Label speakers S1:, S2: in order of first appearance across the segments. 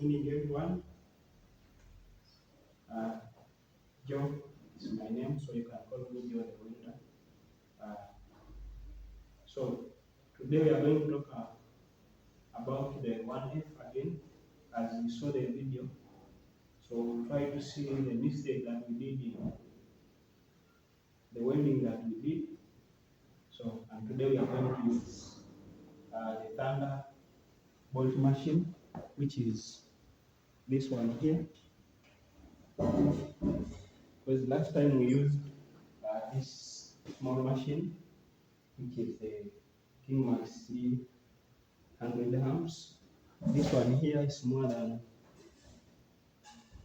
S1: Morning, everyone. Joe is my name, so you can call me Joe the Winter. So today we are going to talk about the 1F again, as you saw the video. So we'll try to see the mistake that we did in the welding that we did. So and today we are going to use the Thunderbolt machine, which is this one here. Because last time we used this small machine, which is the Kingmax 300 amps. This one here is more than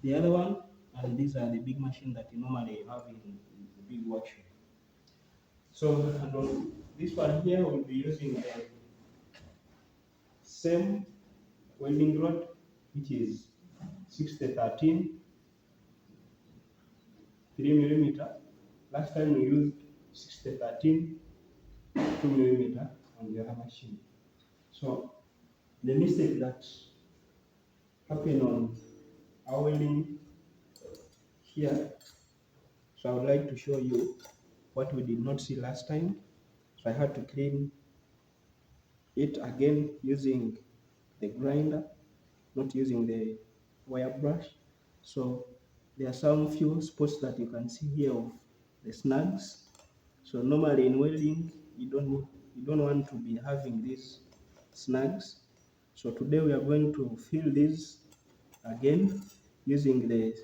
S1: the other one, and these are the big machine that you normally have in the big workshop. So and on this one here, we'll be using the same welding rod, which is 6013 3mm. Last time we used 6013 2mm on the other machine. So the mistake that happened on our welding here, so I would like to show you what we did not see last time. So I had to clean it again using the grinder, not using the wire brush. So there are some few spots that you can see here of the snags. So normally in welding, you don't want to be having these snags. So today we are going to fill these again using the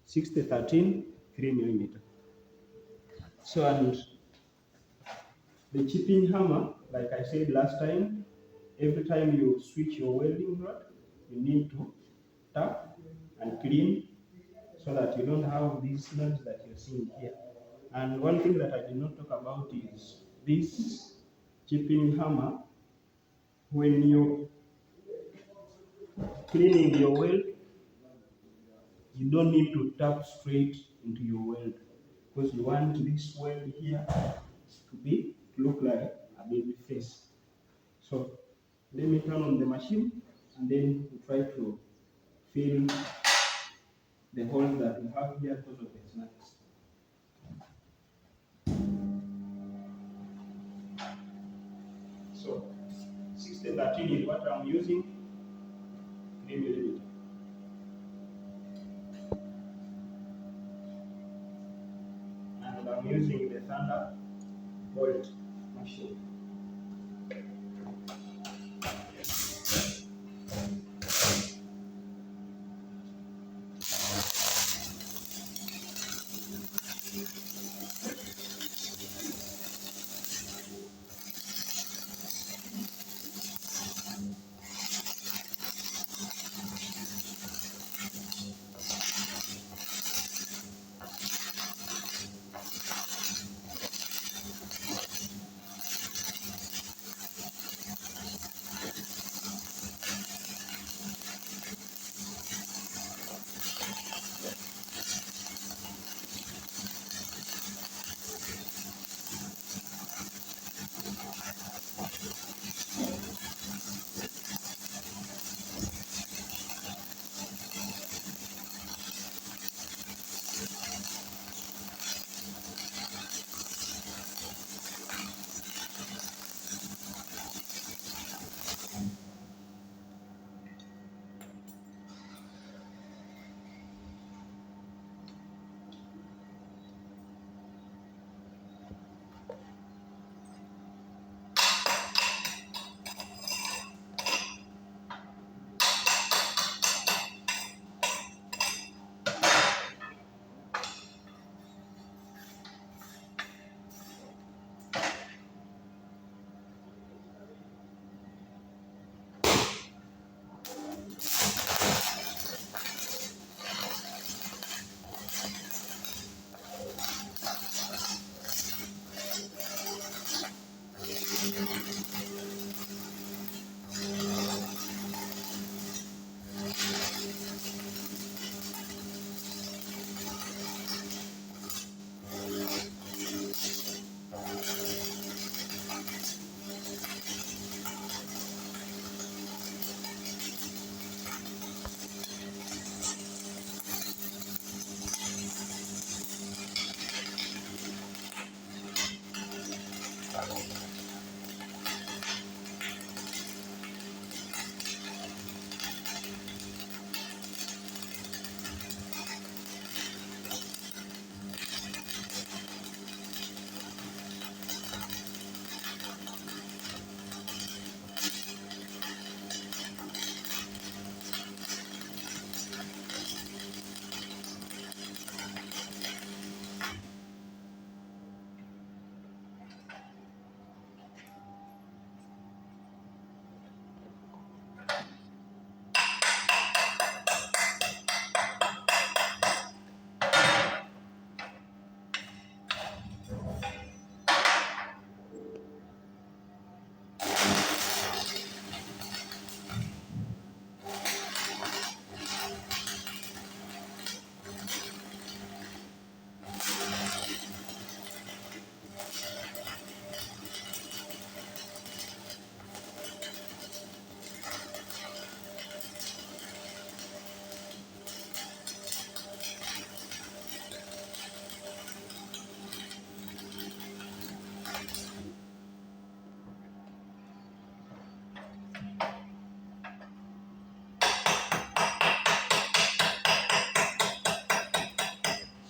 S1: 6013 3mm. So and the chipping hammer, like I said last time, every time you switch your welding rod, you need to tap and clean so that you don't have these snags that you're seeing here. And one thing that I did not talk about is this chipping hammer. When you're cleaning your weld, you don't need to tap straight into your weld, because you want this weld here to look like a baby face. So let me turn on the machine and then we try to fill the holes that we have here because of the snags. So 6013 is what I'm using, 3mm. And I'm using the Thunderbolt machine.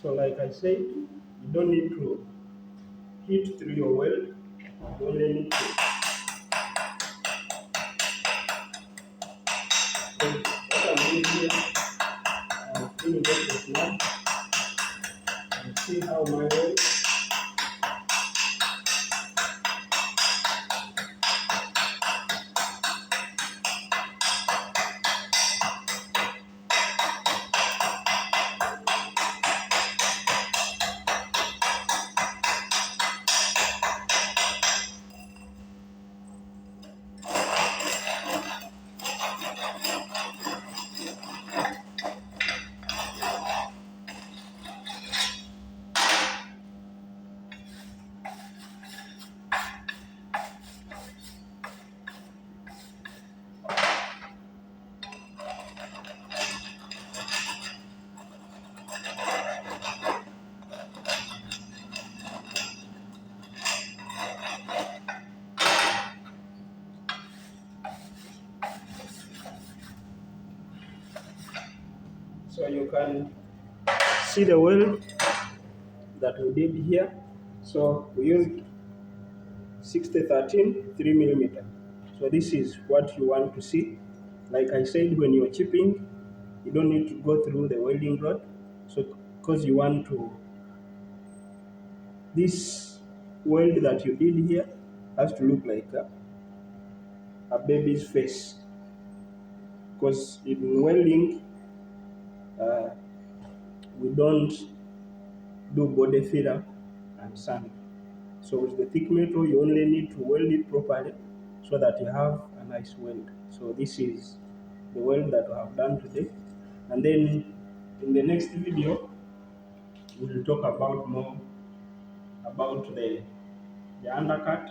S1: So like I said, you don't need to hit through your weld. You only need to take what I'm doing here. I'm cleaning up the snap and see how my weld. So you can see the weld that we did here. So we used 6013 3 mm. So this is what you want to see. Like I said, when you're chipping, you don't need to go through the welding rod. So because you want to, this weld that you did here has to look like a baby's face. Because in welding, uh, we don't do body filler and sand. So with the thick metal, you only need to weld it properly so that you have a nice weld. So this is the weld that we have done today. And then in the next video, we'll talk about more about the undercut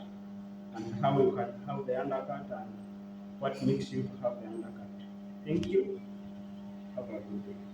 S1: and how you can have the undercut and what makes you to have the undercut. Thank you. Have a good day.